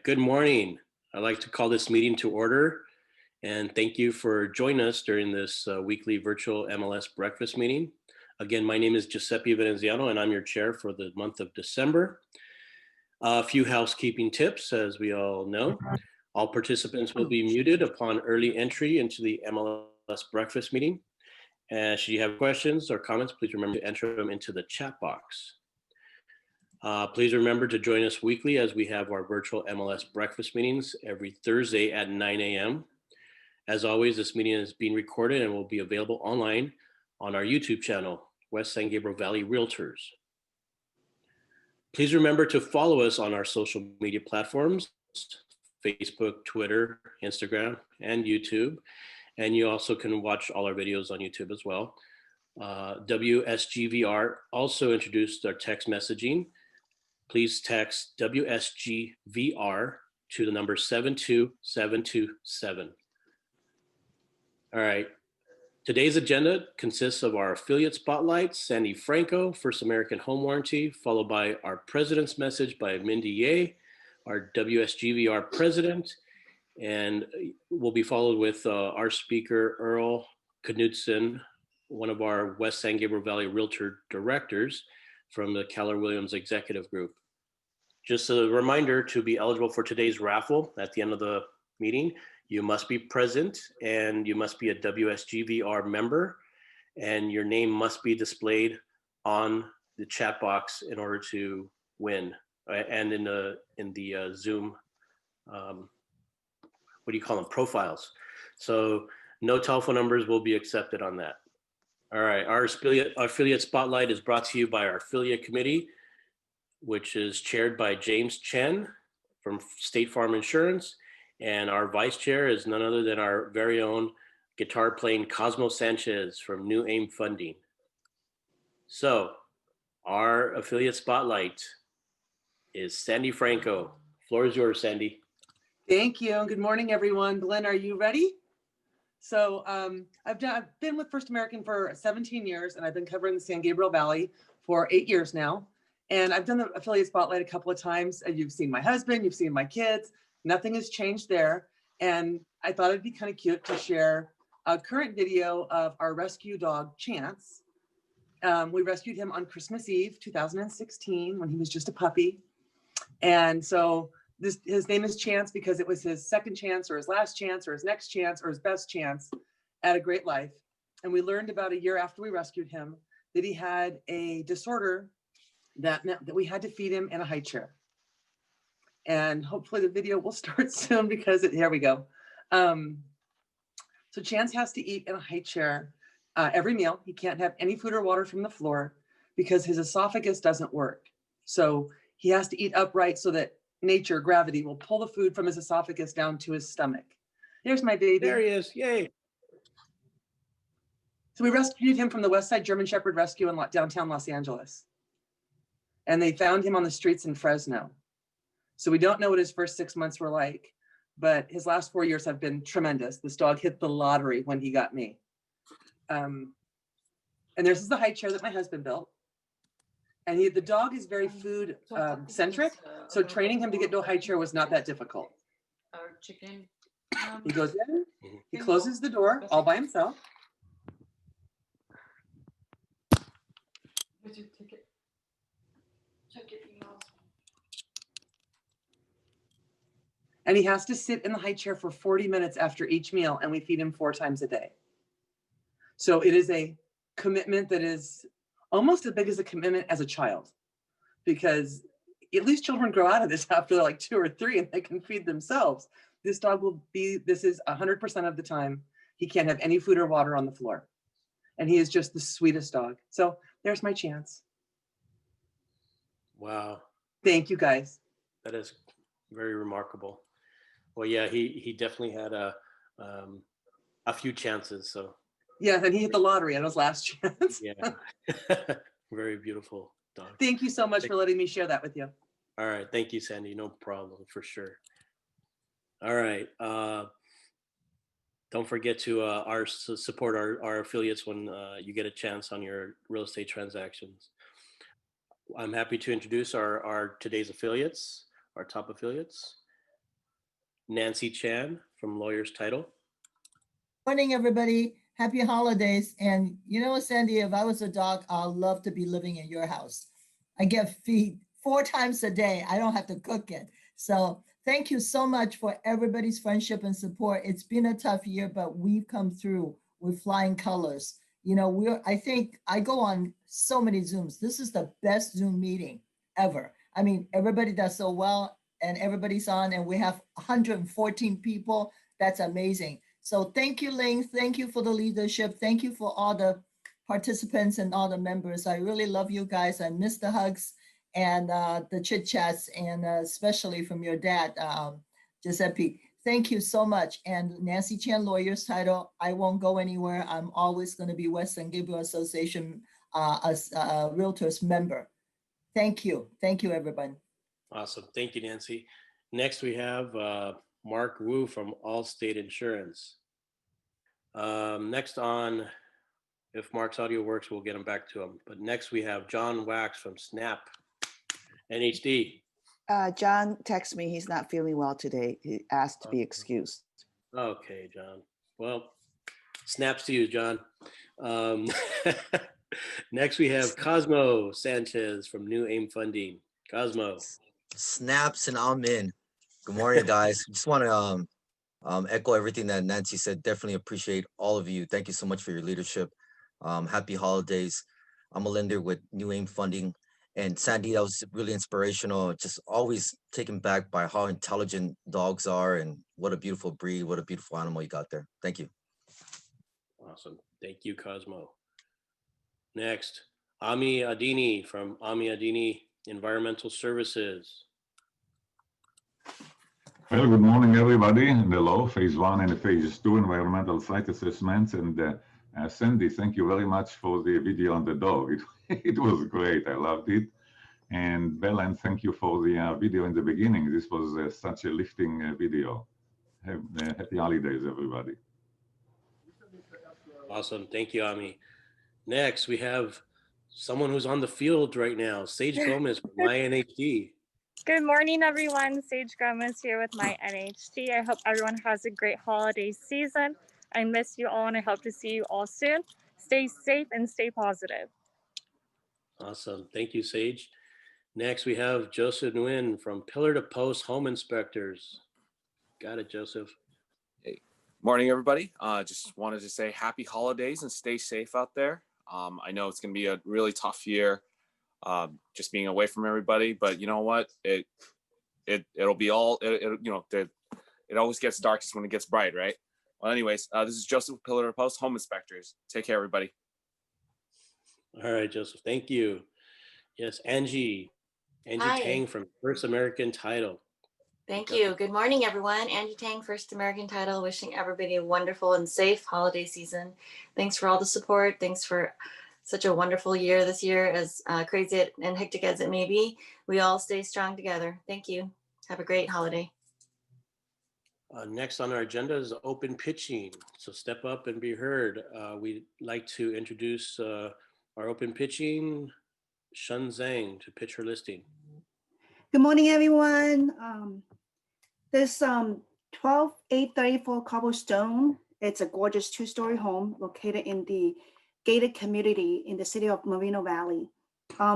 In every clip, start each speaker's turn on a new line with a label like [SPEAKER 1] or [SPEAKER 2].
[SPEAKER 1] good morning. I'd like to call this meeting to order and thank you for joining us during this weekly virtual MLS breakfast meeting. Again, my name is Giuseppe Veneziano and I'm your chair for the month of December. A few housekeeping tips, as we all know. All participants will be muted upon early entry into the MLS breakfast meeting. And should you have questions or comments, please remember to enter them into the chat box. Please remember to join us weekly as we have our virtual MLS breakfast meetings every Thursday at 9 a.m. As always, this meeting is being recorded and will be available online on our YouTube channel, West San Gabriel Valley Realtors. Please remember to follow us on our social media platforms, Facebook, Twitter, Instagram, and YouTube. And you also can watch all our videos on YouTube as well. WSGVR also introduced our text messaging. Please text WSGVR to the number 72727. All right. Today's agenda consists of our affiliate spotlight, Sandy Franco, First American Home Warranty, followed by our president's message by Mindy Ye, our WSGVR president, and will be followed with our speaker, Earl Knudson, one of our West San Gabriel Valley Realtor directors from the Keller Williams Executive Group. Just a reminder, to be eligible for today's raffle at the end of the meeting, you must be present and you must be a WSGVR member, and your name must be displayed on the chat box in order to win. And in the Zoom, what do you call them, profiles. So no telephone numbers will be accepted on that. All right, our affiliate spotlight is brought to you by our affiliate committee, which is chaired by James Chen from State Farm Insurance. And our vice chair is none other than our very own guitar playing Cosmo Sanchez from New Aim Funding. So our affiliate spotlight is Sandy Franco. Floor is yours, Sandy.
[SPEAKER 2] Thank you. Good morning, everyone. Glenn, are you ready? So I've been with First American for 17 years, and I've been covering the San Gabriel Valley for 8 years now. And I've done the affiliate spotlight a couple of times. You've seen my husband, you've seen my kids. Nothing has changed there. And I thought it'd be kind of cute to share a current video of our rescue dog, Chance. We rescued him on Christmas Eve, 2016, when he was just a puppy. And so his name is Chance because it was his second chance or his last chance or his next chance or his best chance at a great life. And we learned about a year after we rescued him that he had a disorder that meant that we had to feed him in a high chair. And hopefully the video will start soon because here we go. So Chance has to eat in a high chair every meal. He can't have any food or water from the floor because his esophagus doesn't work. So he has to eat upright so that nature, gravity, will pull the food from his esophagus down to his stomach. There's my baby.
[SPEAKER 1] There he is, yay.
[SPEAKER 2] So we rescued him from the West Side German Shepherd Rescue in downtown Los Angeles. And they found him on the streets in Fresno. So we don't know what his first 6 months were like, but his last 4 years have been tremendous. This dog hit the lottery when he got me. And this is the high chair that my husband built. And the dog is very food centric. So training him to get to a high chair was not that difficult.
[SPEAKER 3] Chicken.
[SPEAKER 2] He goes in, he closes the door all by himself.
[SPEAKER 3] Where's your ticket? Check your emails.
[SPEAKER 2] And he has to sit in the high chair for 40 minutes after each meal, and we feed him 4 times a day. So it is a commitment that is almost as big as a commitment as a child, because at least children grow out of this after they're like 2 or 3 and they can feed themselves. This dog this is 100% of the time. He can't have any food or water on the floor. And he is just the sweetest dog. So there's my Chance.
[SPEAKER 1] Wow.
[SPEAKER 2] Thank you, guys.
[SPEAKER 1] That is very remarkable. Well, yeah, he definitely had a few chances. So
[SPEAKER 2] yeah, and he hit the lottery on his last chance.
[SPEAKER 1] Yeah, very beautiful dog.
[SPEAKER 2] Thank you so much for letting me share that with you.
[SPEAKER 1] All right, thank you, Sandy. No problem, for sure. All right, don't forget to support our affiliates when you get a chance on your real estate transactions. I'm happy to introduce our today's affiliates, our top affiliates. Nancy Chan from Lawyer's Title.
[SPEAKER 4] Morning, everybody. Happy holidays. And you know, Sandy, if I was a dog, I'd love to be living in your house. I get feed 4 times a day. I don't have to cook it. So thank you so much for everybody's friendship and support. It's been a tough year, but we've come through with flying colors. You know, I think I go on so many Zooms. This is the best Zoom meeting ever. I mean, everybody does so well and everybody's on and we have 114 people. That's amazing. So thank you, Ling. Thank you for the leadership. Thank you for all the participants and all the members. I really love you guys. I miss the hugs and the chit chats, and especially from your dad, Giuseppe. Thank you so much. And Nancy Chan, Lawyer's Title. I won't go anywhere. I'm always going to be Western Gabriel Association as a Realtors member. Thank you. Thank you, everyone.
[SPEAKER 1] Awesome. Thank you, Nancy. Next, we have Mark Wu from Allstate Insurance. Next on, if Mark's audio works, we'll get him back to him. But next we have John Wax from Snap NHD.
[SPEAKER 5] John texted me he's not feeling well today. He asked to be excused.
[SPEAKER 1] Okay, John. Well, snaps to you, John. Next we have Cosmo Sanchez from New Aim Funding. Cosmo.
[SPEAKER 6] Snaps and I'm in. Good morning, guys. Just want to echo everything that Nancy said. Definitely appreciate all of you. Thank you so much for your leadership. Happy holidays. I'm a lender with New Aim Funding. And Sandy, that was really inspirational. Just always taken back by how intelligent dogs are and what a beautiful breed, what a beautiful animal you got there. Thank you.
[SPEAKER 1] Awesome. Thank you, Cosmo. Next, Ami Adini from Ami Adini Environmental Services.
[SPEAKER 7] Well, good morning, everybody. And hello, phase 1 and phase 2 environmental site assessments. And Sandy, thank you very much for the video on the dog. It was great. I loved it. And Belen, thank you for the video in the beginning. This was such a lifting video. Happy holidays, everybody.
[SPEAKER 1] Awesome. Thank you, Ami. Next, we have someone who's on the field right now, Sage Gomez from INHD.
[SPEAKER 8] Good morning, everyone. Sage Gomez here with my NHD. I hope everyone has a great holiday season. I miss you all and I hope to see you all soon. Stay safe and stay positive.
[SPEAKER 1] Awesome. Thank you, Sage. Next, we have Joseph Nguyen from Pillar to Post Home Inspectors. Got it, Joseph.
[SPEAKER 9] Hey, morning, everybody. Just wanted to say happy holidays and stay safe out there. I know it's going to be a really tough year, just being away from everybody, but you know what? It'll be all, it always gets darkest when it gets bright, right? Well, anyways, this is Joseph, Pillar to Post Home Inspectors. Take care, everybody.
[SPEAKER 1] All right, Joseph. Thank you. Yes, Angie
[SPEAKER 10] Hi.
[SPEAKER 1] Tang from First American Title.
[SPEAKER 10] Thank you. Good morning, everyone. Angie Tang, First American Title, wishing everybody a wonderful and safe holiday season. Thanks for all the support. Thanks for such a wonderful year this year, as crazy and hectic as it may be. We all stay strong together. Thank you. Have a great holiday.
[SPEAKER 1] Next on our agenda is open pitching. So step up and be heard. We'd like to introduce our open pitching, Shun Zhang, to pitch her listing.
[SPEAKER 11] Good morning, everyone. This 12834 Cobblestone, it's a gorgeous 2-story home located in the gated community in the city of Moreno Valley.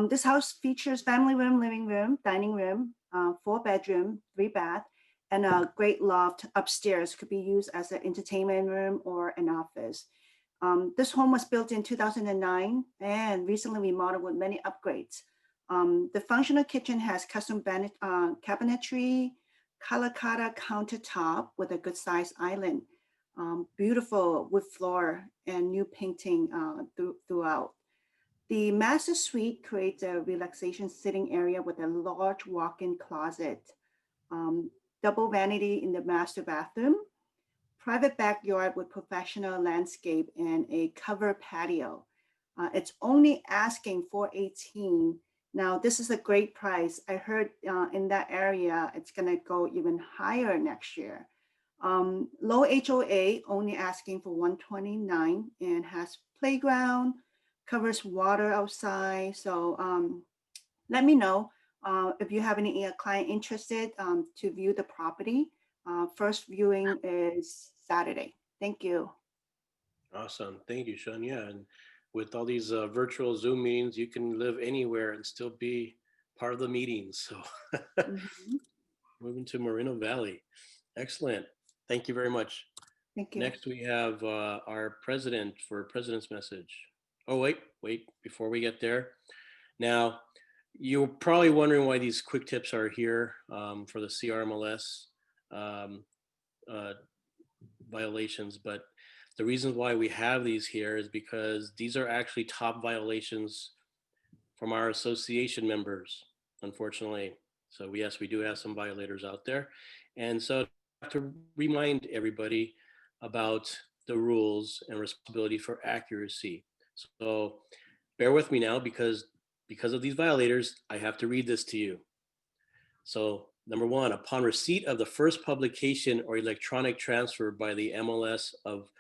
[SPEAKER 11] This house features family room, living room, dining room, 4-bedroom, 3-bath, and a great loft upstairs. Could be used as an entertainment room or an office. This home was built in 2009 and recently remodeled with many upgrades. The functional kitchen has custom cabinetry, color cata countertop with a good size island, beautiful wood floor and new painting throughout. The master suite creates a relaxation sitting area with a large walk-in closet, double vanity in the master bathroom, private backyard with professional landscape and a covered patio. It's only asking $418,000. Now, this is a great price. I heard in that area, it's gonna go even higher next year. Low HOA, only asking for $129,000 and has playground, covers water outside. So let me know if you have any client interested to view the property. First viewing is Saturday. Thank you.
[SPEAKER 1] Awesome. Thank you, Sean. Yeah. And with all these virtual Zoom meetings, you can live anywhere and still be part of the meetings. So
[SPEAKER 11] Mhm.
[SPEAKER 1] moving to Moreno Valley. Excellent. Thank you very much.
[SPEAKER 11] Thank you.
[SPEAKER 1] Next, we have our president for President's Message. Oh, wait, before we get there. Now, you're probably wondering why these quick tips are here for the CRMLS violations, but the reason why we have these here is because these are actually top violations from our association members, unfortunately. So yes, we do have some violators out there. And so I have to remind everybody about the rules and responsibility for accuracy. So bear with me now because of these violators, I have to read this to you. So number one, upon receipt of the first publication or electronic transfer by the MLS of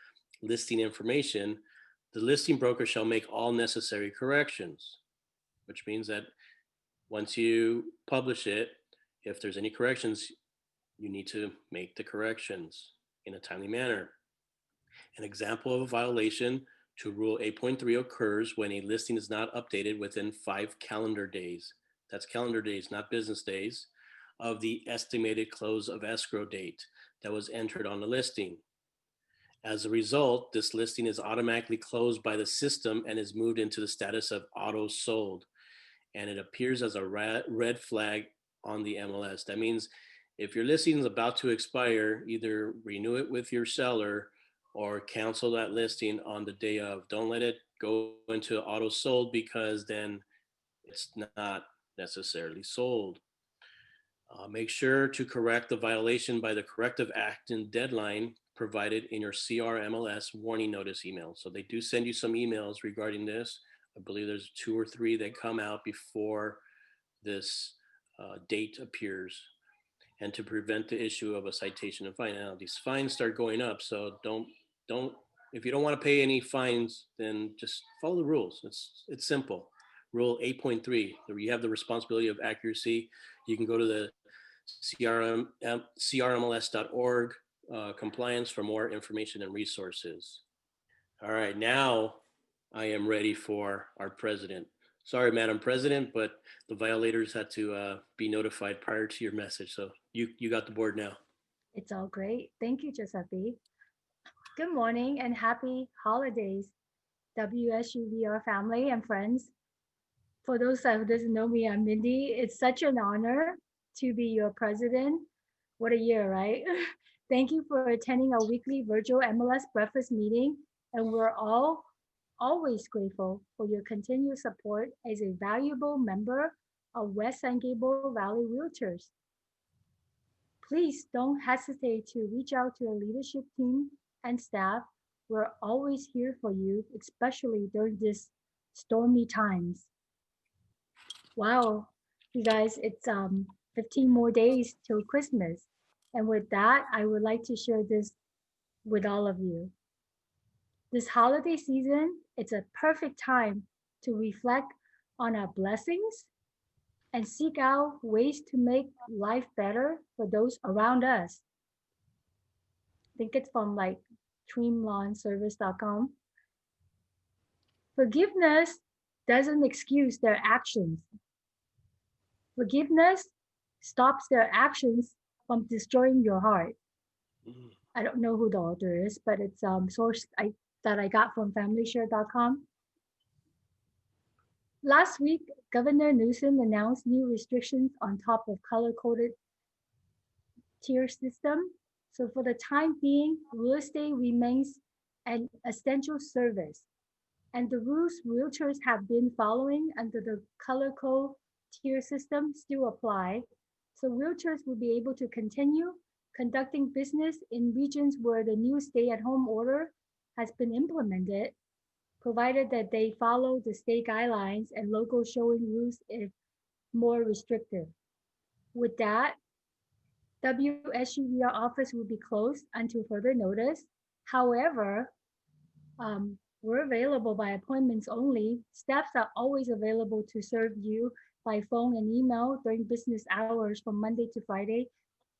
[SPEAKER 1] listing information, the listing broker shall make all necessary corrections, which means that once you publish it, if there's any corrections, you need to make the corrections in a timely manner. An example of a violation to Rule 8.3 occurs when a listing is not updated within 5 calendar days. That's calendar days, not business days, of the estimated close of escrow date that was entered on the listing. As a result, this listing is automatically closed by the system and is moved into the status of auto sold, and it appears as a red flag on the MLS. That means if your listing is about to expire, either renew it with your seller or cancel that listing on the day of. Don't let it go into auto sold because then it's not necessarily sold. Make sure to correct the violation by the corrective action deadline provided in your CRMLS warning notice email. So they do send you some emails regarding this. I believe there's 2 or 3 that come out before this date appears, and to prevent the issue of a citation and fine. Now these fines start going up, so don't if you don't want to pay any fines, then just follow the rules. It's simple. Rule 8.3, you have the responsibility of accuracy. You can go to the CRMLS.org compliance for more information and resources. All right, now I am ready for our president. Sorry, Madam President, but the violators had to be notified prior to your message. So you got the board now.
[SPEAKER 12] It's all great. Thank you, Giuseppe. Good morning and happy holidays, WSGVR family and friends. For those that doesn't know me, I'm Mindy. It's such an honor to be your president. What a year, right? Thank you for attending our weekly virtual MLS breakfast meeting. And we're all always grateful for your continued support as a valuable member of West San Gabriel Valley Realtors. Please don't hesitate to reach out to our leadership team and staff. We're always here for you, especially during these stormy times. Wow, you guys, it's 15 more days till Christmas. And with that, I would like to share this with all of you. This holiday season, it's a perfect time to reflect on our blessings and seek out ways to make life better for those around us. I think it's from like dreamlawnservice.com. Forgiveness doesn't excuse their actions. Forgiveness stops their actions from destroying your heart. I don't know who the author is, but it's source that I got from familyshare.com. Last week, Governor Knudson announced new restrictions on top of color-coded tier system. So for the time being, real estate remains an essential service. And the rules realtors have been following under the color code tier system still apply. So realtors will be able to continue conducting business in regions where the new stay-at-home order has been implemented, provided that they follow the state guidelines and local showing rules if more restrictive. With that, WSGVR office will be closed until further notice. However, we're available by appointments only. Staffs are always available to serve you by phone and email during business hours from Monday to Friday,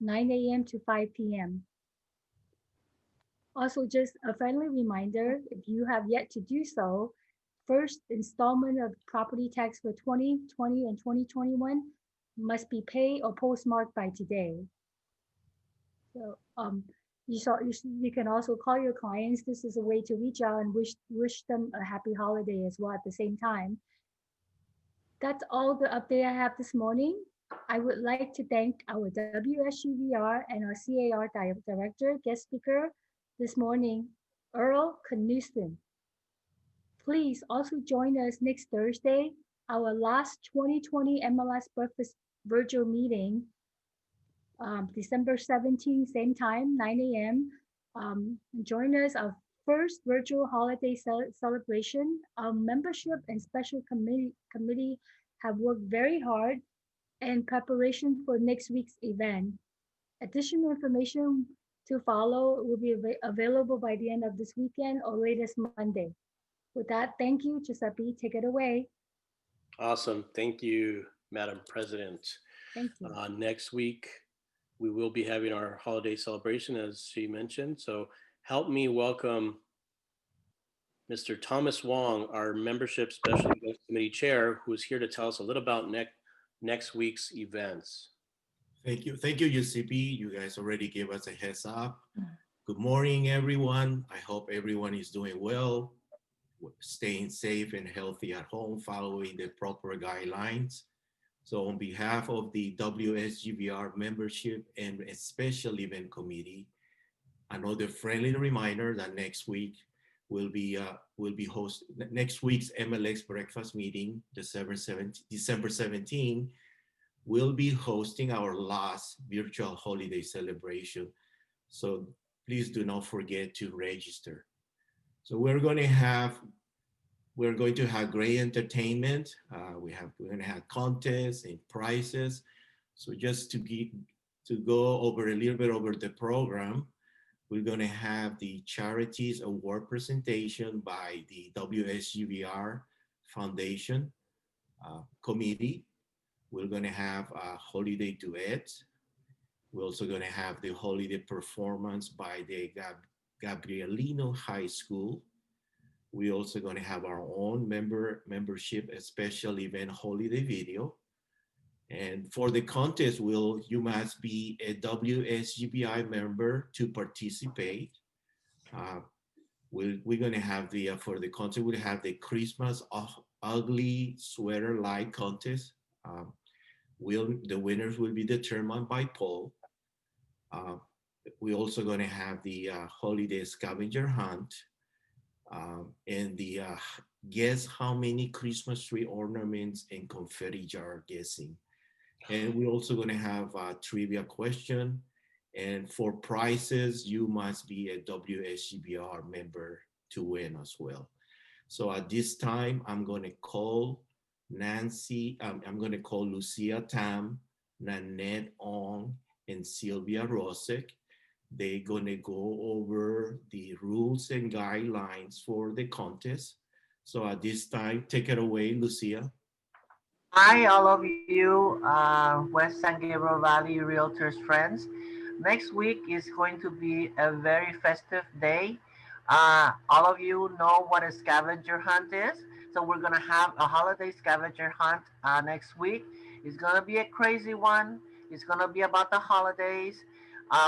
[SPEAKER 12] 9 a.m. to 5 p.m. Also, just a friendly reminder, if you have yet to do so, first installment of property tax for 2020 and 2021 must be paid or postmarked by today. So you can also call your clients. This is a way to reach out and wish them a happy holiday as well at the same time. That's all the update I have this morning. I would like to thank our WSGVR and our CAR director, guest speaker this morning, Earl Knudson. Please also join us next Thursday, our last 2020 MLS Breakfast virtual meeting, December 17th, same time, 9 a.m. Join us, our first virtual holiday celebration. Our membership and special committee have worked very hard in preparation for next week's event. Additional information to follow will be available by the end of this weekend or latest Monday. With that, thank you. Giuseppe, take it away.
[SPEAKER 1] Awesome. Thank you, Madam President.
[SPEAKER 12] Thank you.
[SPEAKER 1] Next week, we will be having our holiday celebration, as she mentioned. So help me welcome Mr. Thomas Wong, our Membership Special Events Committee Chair, who is here to tell us a little about next week's events.
[SPEAKER 13] Thank you, UCP. You guys already gave us a heads up. Good morning, everyone. I hope everyone is doing well, staying safe and healthy at home, following the proper guidelines. So on behalf of the WSGVR membership and a special event committee, another friendly reminder that next week we'll be hosting next week's MLX breakfast meeting, December 17. We'll be hosting our last virtual holiday celebration. So please do not forget to register. So we're going to have great entertainment. We're going to have contests and prizes. So just to go over a little bit over the program, we're going to have the Charities Award presentation by the WSGVR Foundation Committee. We're going to have a holiday duet. We're also going to have the holiday performance by the Gabrielino High School. We're also going to have our own membership special event holiday video. And for the contest, you must be a WSGBI member to participate. We're going to have for the contest, we'll have the Christmas Ugly Sweater Light contest. The winners will be determined by poll. We're also going to have the holiday scavenger hunt. And the guess how many Christmas tree ornaments and confetti jar guessing. And we're also going to have a trivia question. And for prizes, you must be a WSGBR member to win as well. So at this time, I'm going to call Nancy, I'm going to call Lucia Tam, Nanette Ong, and Sylvia Rosick. They're going to go over the rules and guidelines for the contest. So at this time, take it away, Lucia.
[SPEAKER 14] Hi, all of you, West San Gabriel Valley Realtors friends. Next week is going to be a very festive day. All of you know what a scavenger hunt is. So we're going to have a holiday scavenger hunt next week. It's going to be a crazy one. It's going to be about the holidays.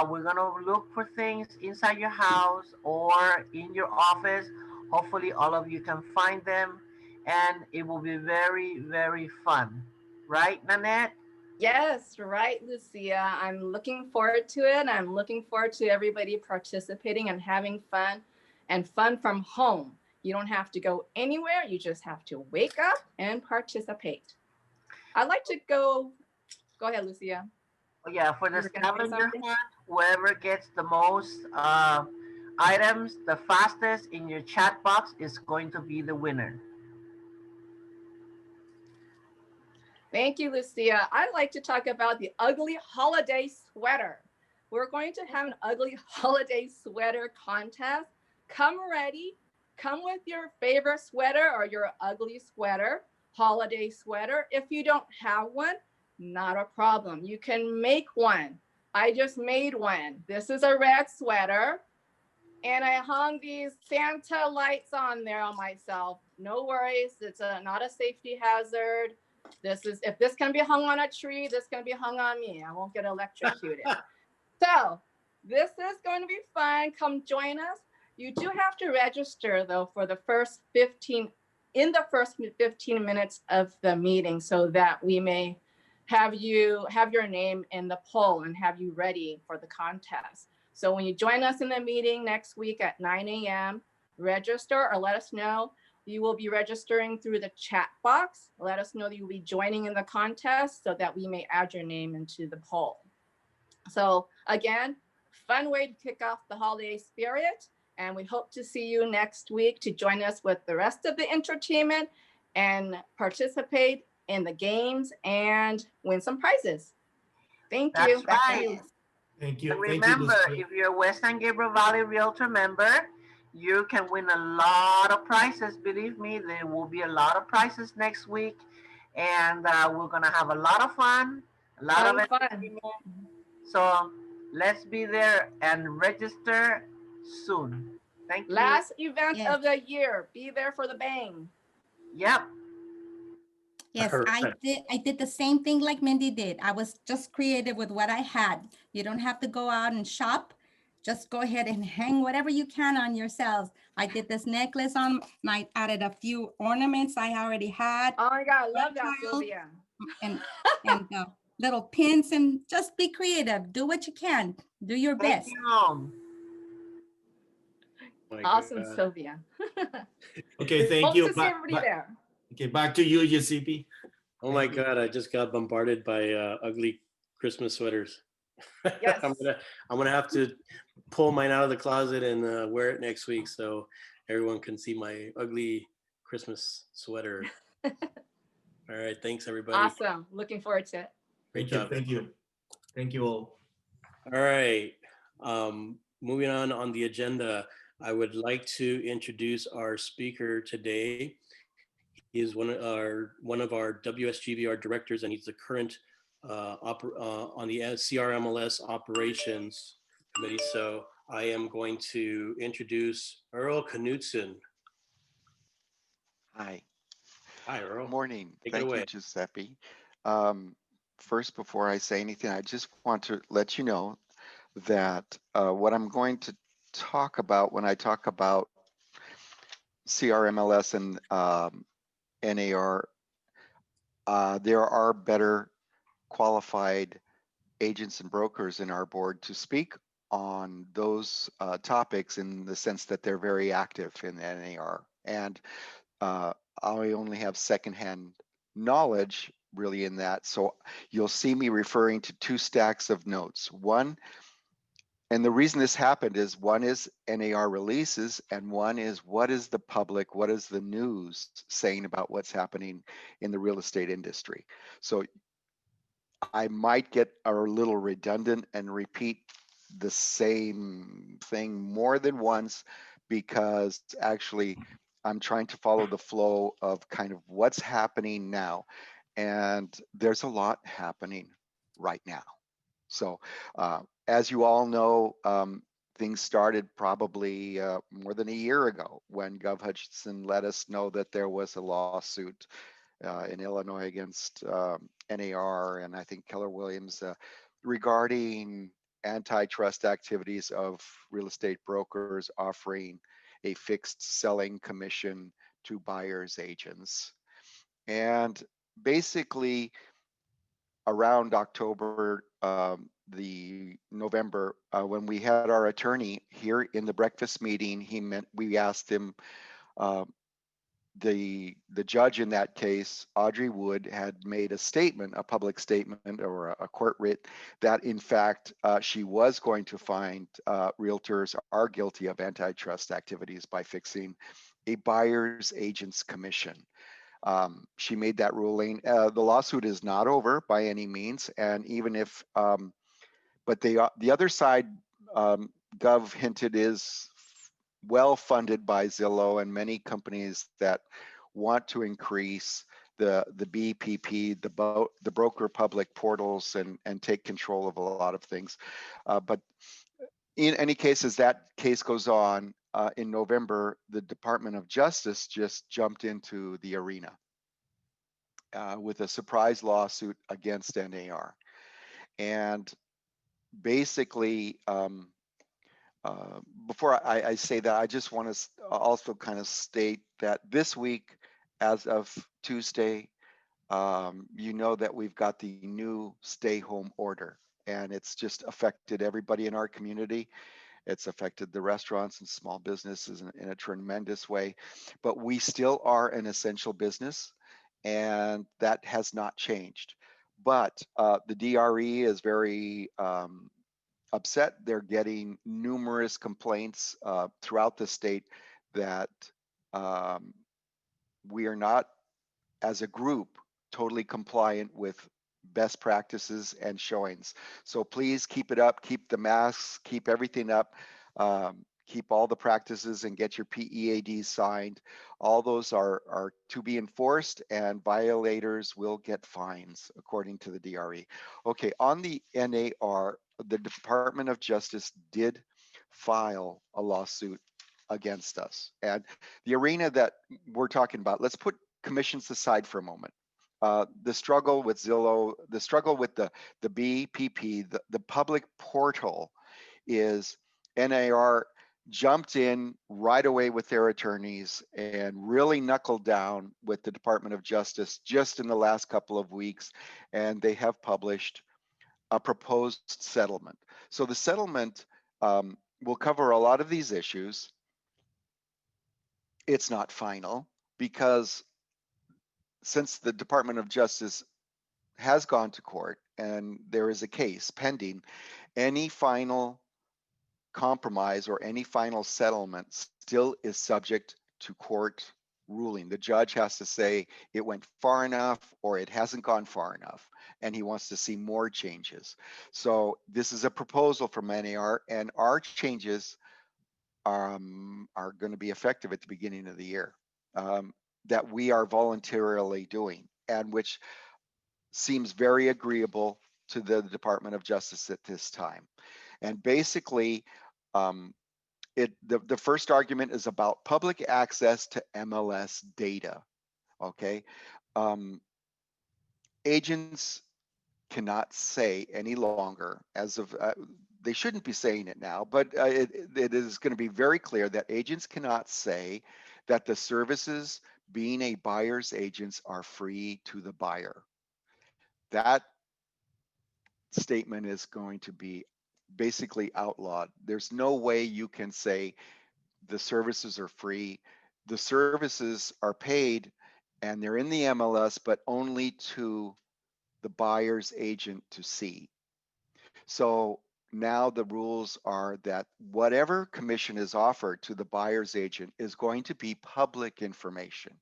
[SPEAKER 14] We're going to look for things inside your house or in your office. Hopefully all of you can find them, and it will be very, very fun. Right, Nanette?
[SPEAKER 15] Yes, right, Lucia. I'm looking forward to it. I'm looking forward to everybody participating and having fun, and fun from home. You don't have to go anywhere. You just have to wake up and participate. I'd like to go ahead, Lucia.
[SPEAKER 14] Yeah, for the scavenger hunt, whoever gets the most items the fastest in your chat box is going to be the winner.
[SPEAKER 15] Thank you, Lucia. I'd like to talk about the ugly holiday sweater. We're going to have an ugly holiday sweater contest. Come ready. Come with your favorite sweater or your ugly sweater, holiday sweater. If you don't have one, not a problem. You can make one. I just made one. This is a red sweater. And I hung these Santa lights on there on myself. No worries, it's not a safety hazard. If this can be hung on a tree, this can be hung on me. I won't get electrocuted. So this is going to be fun. Come join us. You do have to register though for the first 15 minutes of the meeting so that we may have your name in the poll and have you ready for the contest. So when you join us in the meeting next week at 9 a.m., register or let us know. You will be registering through the chat box. Let us know that you'll be joining in the contest so that we may add your name into the poll. So again, fun way to kick off the holiday spirit. And we hope to see you next week to join us with the rest of the entertainment and participate in the games and win some prizes. Thank you.
[SPEAKER 14] That's
[SPEAKER 15] Back to
[SPEAKER 14] right.
[SPEAKER 15] you.
[SPEAKER 13] Thank you.
[SPEAKER 14] And
[SPEAKER 13] Thank you,
[SPEAKER 14] remember,
[SPEAKER 13] Lucia.
[SPEAKER 14] if you're a West San Gabriel Valley Realtor member, you can win a lot of prizes. Believe me, there will be a lot of prizes next week. And we're going to have a lot of fun, a lot of entertainment. So let's be there and register soon. Thank you.
[SPEAKER 15] Last event of the year. Be there for the bang.
[SPEAKER 14] Yep.
[SPEAKER 16] Yes, I did the same thing like Mindy did. I was just creative with what I had. You don't have to go out and shop. Just go ahead and hang whatever you can on yourselves. I did this necklace on, I added a few ornaments I already had.
[SPEAKER 15] Oh my God, I love that, Sylvia.
[SPEAKER 16] And little pins, and just be creative. Do what you can. Do your best.
[SPEAKER 15] Awesome, Sylvia.
[SPEAKER 13] Okay, thank
[SPEAKER 15] Hope
[SPEAKER 13] you.
[SPEAKER 15] to see everybody there.
[SPEAKER 13] Okay, back to you, Giuseppe.
[SPEAKER 1] Oh my God, I just got bombarded by ugly Christmas sweaters.
[SPEAKER 15] Yes.
[SPEAKER 1] I'm gonna have to pull mine out of the closet and wear it next week so everyone can see my ugly Christmas sweater. All right, thanks everybody.
[SPEAKER 15] Awesome. Looking forward to it.
[SPEAKER 1] Great
[SPEAKER 13] Thank you.
[SPEAKER 1] job.
[SPEAKER 13] Thank you. Thank you all.
[SPEAKER 1] All right. Moving on the agenda, I would like to introduce our speaker today. He is one of our WSGVR directors, and he's the current on the CRMLS operations committee. So I am going to introduce Earl Knudson.
[SPEAKER 17] Hi.
[SPEAKER 1] Hi, Earl.
[SPEAKER 17] Morning.
[SPEAKER 1] Take it
[SPEAKER 17] Thank
[SPEAKER 1] away.
[SPEAKER 17] you, Giuseppe. First, before I say anything, I just want to let you know that what I'm going to talk about when I talk about CRMLS and NAR, there are better qualified agents and brokers in our board to speak on those topics in the sense that they're very active in NAR. And I only have secondhand knowledge really in that. So you'll see me referring to two stacks of notes. One, and the reason this happened is one is NAR releases and one is what is the public, what is the news saying about what's happening in the real estate industry. So I might get a little redundant and repeat the same thing more than once because actually I'm trying to follow the flow of kind of what's happening now. And there's a lot happening right now. So as you all know, things started probably more than a year ago when Gov Hutchinson let us know that there was a lawsuit in Illinois against NAR and I think Keller Williams regarding antitrust activities of real estate brokers offering a fixed selling commission to buyers agents. And basically around October, the November, when we had our attorney here in the breakfast meeting, we asked him, the judge in that case, Audrey Wood, had made a statement, a public statement or a court writ, that in fact she was going to find realtors are guilty of antitrust activities by fixing a buyer's agent's commission. She made that ruling. The lawsuit is not over by any means, and even if, but the other side, Gov hinted, is well funded by Zillow and many companies that want to increase the BPP, the broker public portals, and take control of a lot of things. But in any case, as that case goes on, in November, the Department of Justice just jumped into the arena with a surprise lawsuit against NAR. And basically, before I say that, I just want to also kind of state that this week, as of Tuesday, you know that we've got the new stay home order, and it's just affected everybody in our community. It's affected the restaurants and small businesses in a tremendous way, but we still are an essential business, and that has not changed. But the DRE is very upset. They're getting numerous complaints throughout the state that we are not, as a group, totally compliant with best practices and showings. So please keep it up, keep the masks, keep everything up, keep all the practices and get your PEADs signed. All those are to be enforced, and violators will get fines according to the DRE. Okay, on the NAR, the Department of Justice did file a lawsuit against us. And the arena that we're talking about, let's put commissions aside for a moment. The struggle with Zillow, the struggle with the BPP, the public portal, is NAR jumped in right away with their attorneys and really knuckled down with the Department of Justice just in the last couple of weeks, and they have published a proposed settlement. So the settlement will cover a lot of these issues. It's not final because since the Department of Justice has gone to court and there is a case pending, any final compromise or any final settlement still is subject to court ruling. The judge has to say it went far enough or it hasn't gone far enough, and he wants to see more changes. So this is a proposal from NAR, and our changes are going to be effective at the beginning of the year, that we are voluntarily doing, and which seems very agreeable to the Department of Justice at this time. And basically, the first argument is about public access to MLS data. Okay, agents cannot say any longer, as of they shouldn't be saying it now, but it is going to be very clear that agents cannot say that the services being a buyer's agents are free to the buyer. That statement is going to be basically outlawed. There's no way you can say the services are free. The services are paid and they're in the MLS, but only to the buyer's agent to see. So now the rules are that whatever commission is offered to the buyer's agent is going to be public information.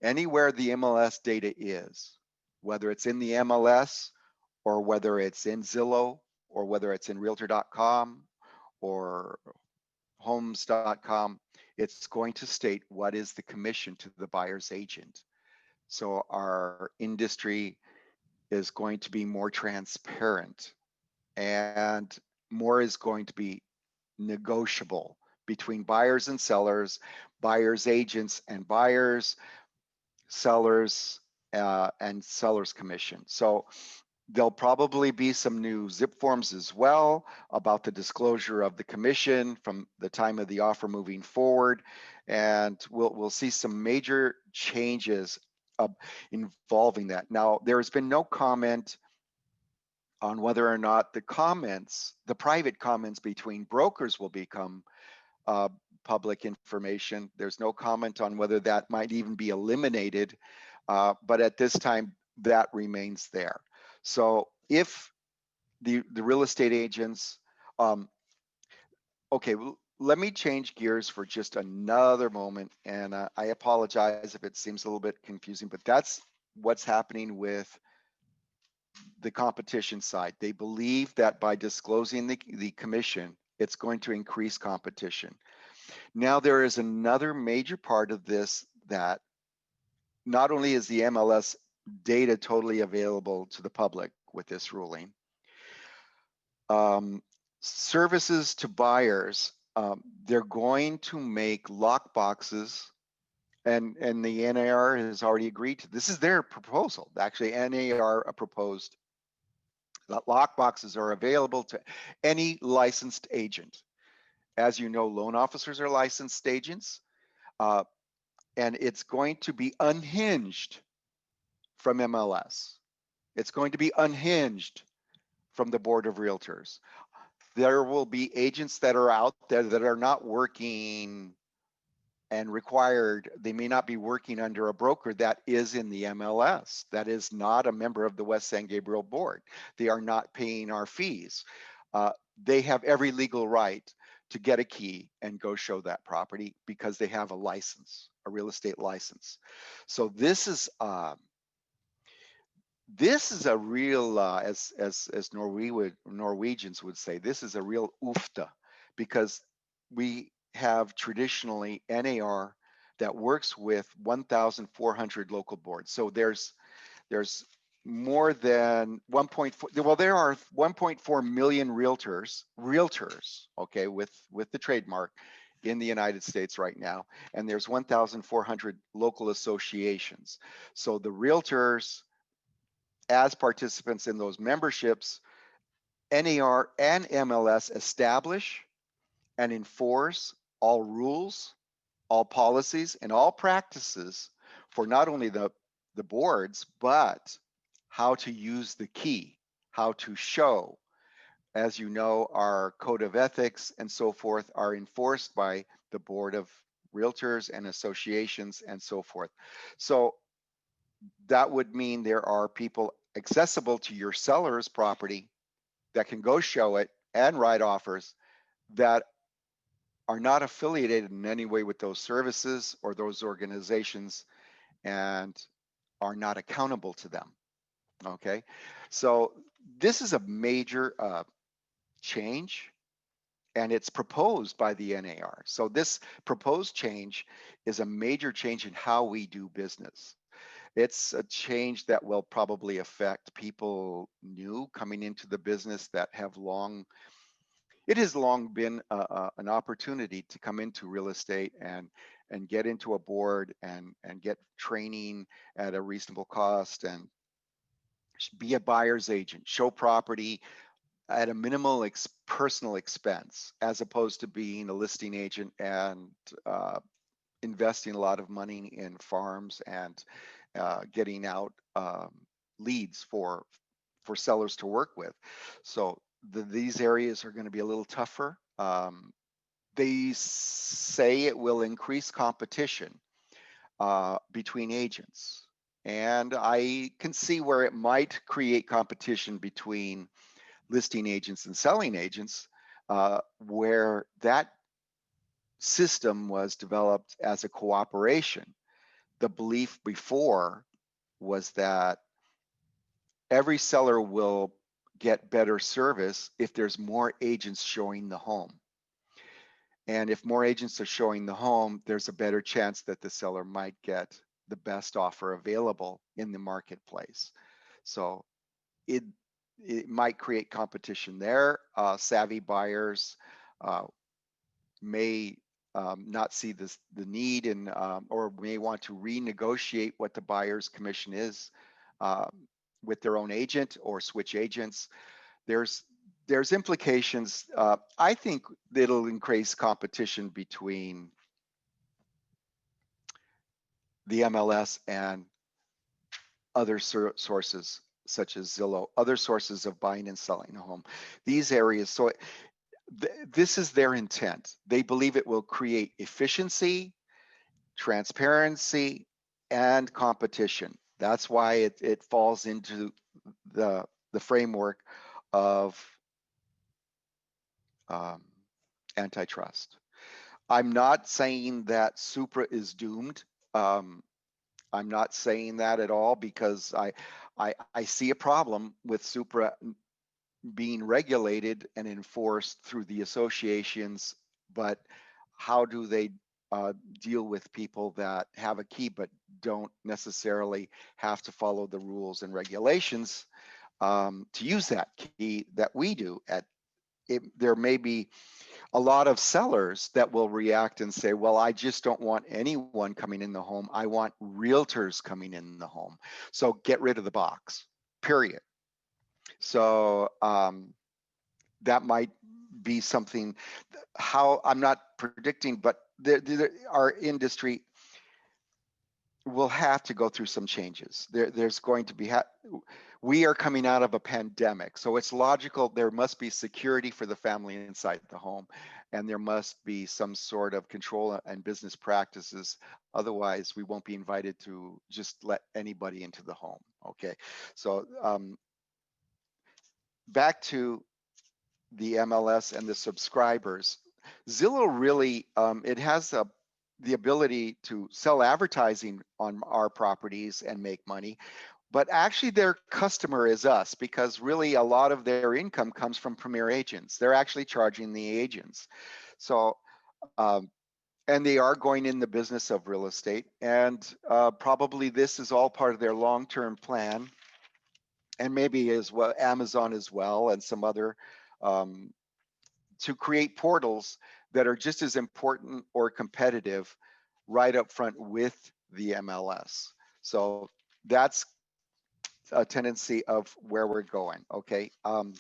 [SPEAKER 17] Anywhere the MLS data is, whether it's in the MLS or whether it's in Zillow or whether it's in realtor.com or homes.com, it's going to state what is the commission to the buyer's agent. So our industry is going to be more transparent, and more is going to be negotiable between buyers and sellers, buyers agents and buyers, sellers and sellers commission. So there'll probably be some new zip forms as well about the disclosure of the commission from the time of the offer moving forward, and we'll see some major changes involving that. Now, there's been no comment on whether or not the comments, the private comments between brokers, will become public information. There's no comment on whether that might even be eliminated, but at this time, that remains there. So if the real estate agents, okay, let me change gears for just another moment, and I apologize if it seems a little bit confusing, but that's what's happening with the competition side. They believe that by disclosing the commission, it's going to increase competition. Now, there is another major part of this that not only is the MLS data totally available to the public with this ruling, services to buyers, they're going to make lock boxes, and the NAR has already agreed to this. Is their proposal. Actually, NAR proposed that lock boxes are available to any licensed agent. As you know, loan officers are licensed agents, and it's going to be unhinged from MLS. It's going to be unhinged from the Board of Realtors. There will be agents that are out there that are not working and required. They may not be working under a broker that is in the MLS, that is not a member of the West San Gabriel board. They are not paying our fees. They have every legal right to get a key and go show that property because they have a license, a real estate license. So this is a real, as Norwegians would say, this is a real oofta, because we have traditionally NAR that works with 1,400 local boards. So there's more than 1.4, well, there are 1.4 million realtors, okay, with the trademark in the United States right now, and there's 1,400 local associations. So the realtors, as participants in those memberships, NAR and MLS establish and enforce all rules, all policies, and all practices for not only the boards, but how to use the key, how to show. As you know, our code of ethics and so forth are enforced by the Board of Realtors and associations and so forth. So that would mean there are people accessible to your seller's property that can go show it and write offers that are not affiliated in any way with those services or those organizations and are not accountable to them. Okay, so this is a major change, and it's proposed by the NAR. So this proposed change is a major change in how we do business. It's a change that will probably affect people new coming into the business that have it has long been an opportunity to come into real estate and get into a board and get training at a reasonable cost and be a buyer's agent, show property at a minimal personal expense, as opposed to being a listing agent and investing a lot of money in farms and getting out leads for sellers to work with. So these areas are going to be a little tougher. They say it will increase competition between agents. And I can see where it might create competition between listing agents and selling agents, where that system was developed as a cooperation. The belief before was that every seller will get better service if there's more agents showing the home. And if more agents are showing the home, there's a better chance that the seller might get the best offer available in the marketplace. So it might create competition there. Savvy buyers may not see the need and or may want to renegotiate what the buyer's commission is with their own agent or switch agents. There's implications. I think it'll increase competition between the MLS and other sources such as Zillow, other sources of buying and selling a home. These areas, so this is their intent. They believe it will create efficiency, transparency, and competition. That's why it falls into the framework of antitrust. I'm not saying that Supra is doomed. I'm not saying that at all, because I see a problem with Supra being regulated and enforced through the associations, but how do they deal with people that have a key but don't necessarily have to follow the rules and regulations to use that key that we do. There may be a lot of sellers that will react and say, well, I just don't want anyone coming in the home. I want realtors coming in the home. So get rid of the box, period. So that might be something, how I'm not predicting, but our industry will have to go through some changes. There's going to be, we are coming out of a pandemic. So it's logical, there must be security for the family inside the home, and there must be some sort of control and business practices. Otherwise, we won't be invited to just let anybody into the home. Okay, so back to the MLS and the subscribers. Zillow really, it has the ability to sell advertising on our properties and make money, but actually their customer is us, because really a lot of their income comes from Premier Agents. They're actually charging the agents. So, and they are going in the business of real estate, and probably this is all part of their long-term plan, and maybe as well Amazon as well, and some other to create portals that are just as important or competitive right up front with the MLS. So that's a tendency of where we're going. Okay. I'm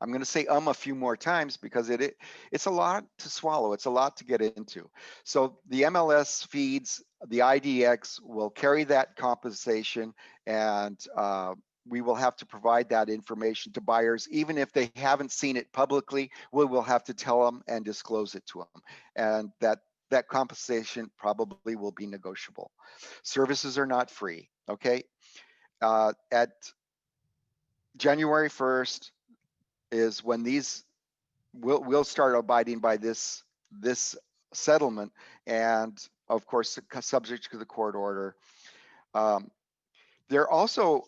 [SPEAKER 17] going to say a few more times because it's a lot to swallow. It's a lot to get into. So the MLS feeds, the IDX will carry that compensation, and we will have to provide that information to buyers. Even if they haven't seen it publicly, we will have to tell them and disclose it to them. And that compensation probably will be negotiable. Services are not free, okay? At January 1st is when we'll start abiding by this settlement, and of course subject to the court order. They also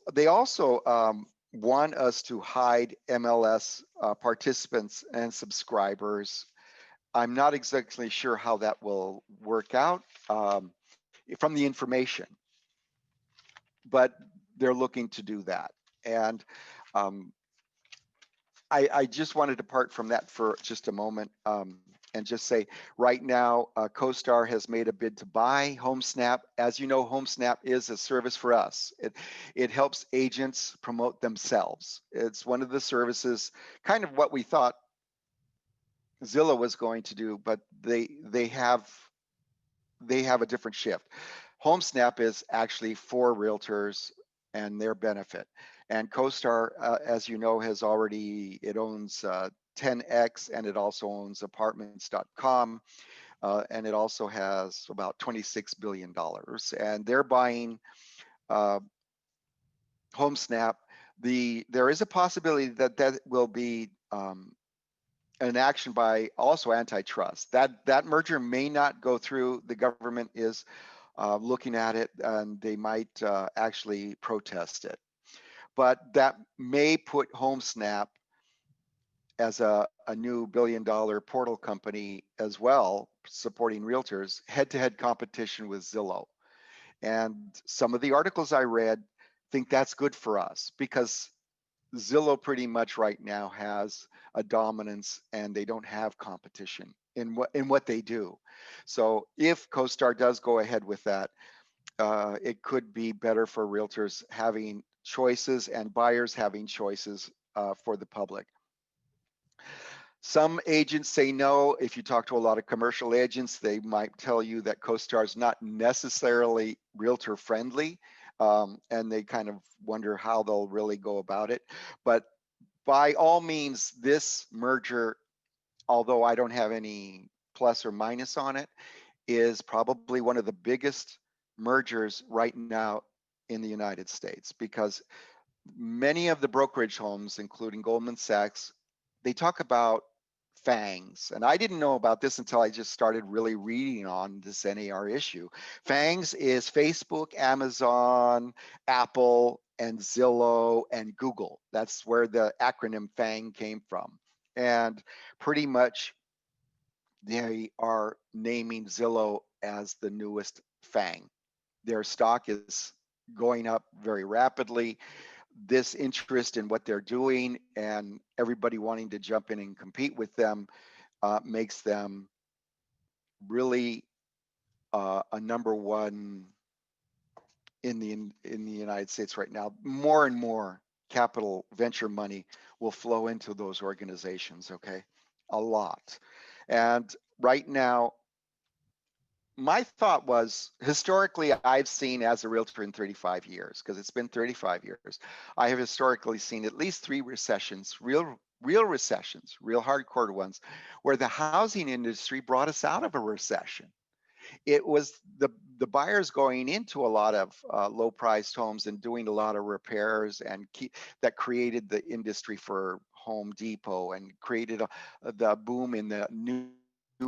[SPEAKER 17] want us to hide MLS participants and subscribers. I'm not exactly sure how that will work out from the information, but they're looking to do that. And I just wanted to part from that for just a moment and just say, right now, CoStar has made a bid to buy HomeSnap. As you know, HomeSnap is a service for us. It helps agents promote themselves. It's one of the services, kind of what we thought Zillow was going to do, but they have a different shift. HomeSnap is actually for realtors and their benefit. And CoStar, as you know, it owns 10X, and it also owns apartments.com. And it also has about $26 billion. And they're buying HomeSnap. There is a possibility that will be an action by also antitrust. That merger may not go through. The government is looking at it, and they might actually protest it. But that may put HomeSnap as a new billion-dollar portal company as well, supporting realtors, head-to-head competition with Zillow. And some of the articles I read think that's good for us, because Zillow pretty much right now has a dominance, and they don't have competition in what they do. So if CoStar does go ahead with that, it could be better for realtors having choices and buyers having choices for the public. Some agents say no. If you talk to a lot of commercial agents, they might tell you that CoStar is not necessarily realtor friendly, and they kind of wonder how they'll really go about it. But by all means, this merger, although I don't have any plus or minus on it, is probably one of the biggest mergers right now in the United States, because many of the brokerage homes, including Goldman Sachs, they talk about FANGs. And I didn't know about this until I just started really reading on this NAR issue. FANGs is Facebook, Amazon, Apple, and Zillow, and Google. That's where the acronym FANG came from. And pretty much they are naming Zillow as the newest FANG. Their stock is going up very rapidly. This interest in what they're doing and everybody wanting to jump in and compete with them makes them really a number one in the United States right now. More and more capital venture money will flow into those organizations, okay? A lot. And right now, my thought was historically, I've seen as a realtor in 35 years, because it's been 35 years, I have historically seen at least 3 recessions, real recessions, real hardcore ones, where the housing industry brought us out of a recession. It was the buyers going into a lot of low priced homes and doing a lot of repairs and that created the industry for Home Depot and created the boom in the new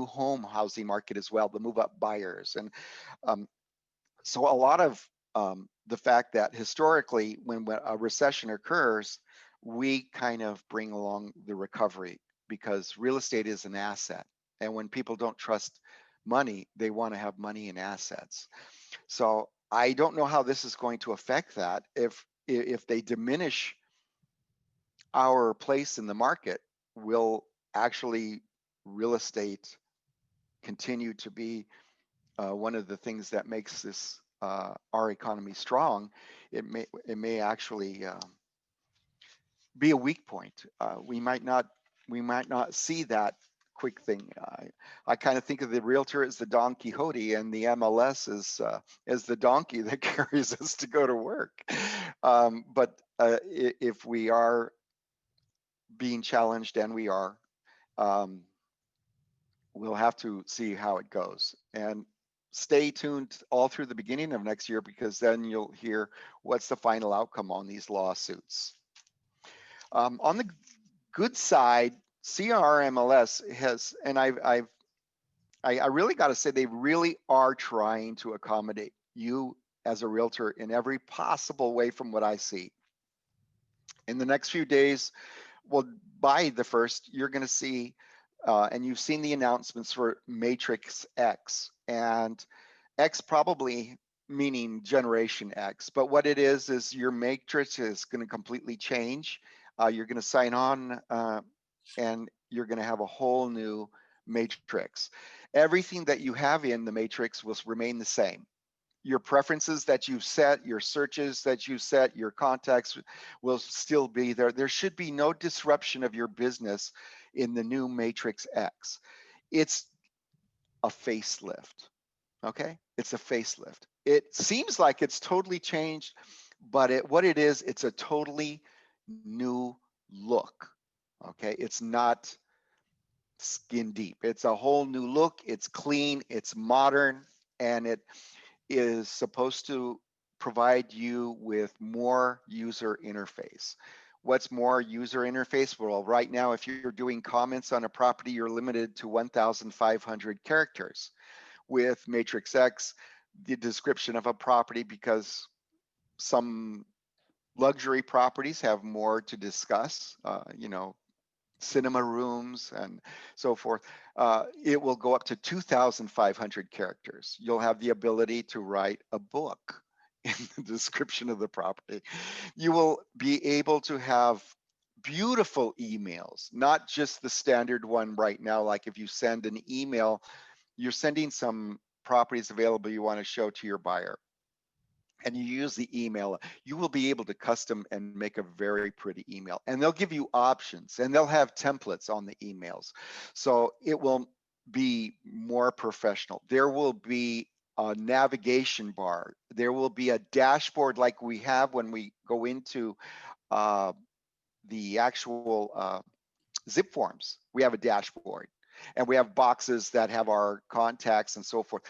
[SPEAKER 17] home housing market as well, the move up buyers. And so a lot of the fact that historically when a recession occurs, we kind of bring along the recovery because real estate is an asset. And when people don't trust money, they want to have money and assets. So I don't know how this is going to affect that. If they diminish our place in the market, will actually real estate continue to be one of the things that makes this our economy strong? It may actually be a weak point. We might not see that quick thing. I kind of think of the realtor as the Don Quixote, and the MLS as the donkey that carries us to go to work. But if we are being challenged, and we are, we'll have to see how it goes. And stay tuned all through the beginning of next year, because then you'll hear what's the final outcome on these lawsuits. On the good side, CRMLS has, and I really got to say, they really are trying to accommodate you as a realtor in every possible way from what I see. In the next few days, well, by the 1st, you're going to see, and you've seen the announcements for Matrix X, and X probably meaning Generation X. But what it is your matrix is going to completely change. You're going to sign on and you're going to have a whole new matrix. Everything that you have in the matrix will remain the same. Your preferences that you've set, your searches that you set, your contacts will still be there. There should be no disruption of your business in the new Matrix X. It's a facelift, okay? It's a facelift. It seems like it's totally changed, but what it is, it's a totally new look, okay? It's not skin deep. It's a whole new look. It's clean, it's modern, and it is supposed to provide you with more user interface. What's more user interface? Well, right now, if you're doing comments on a property, you're limited to 1,500 characters. With Matrix X, the description of a property, because some luxury properties have more to discuss, cinema rooms and so forth, it will go up to 2,500 characters. You'll have the ability to write a book in the description of the property. You will be able to have beautiful emails, not just the standard one right now. Like if you send an email, you're sending some properties available you want to show to your buyer, and you use the email, you will be able to custom and make a very pretty email. And they'll give you options, and they'll have templates on the emails. So it will be more professional. There will be a navigation bar. There will be a dashboard like we have when we go into the actual zip forms. We have a dashboard, and we have boxes that have our contacts and so forth.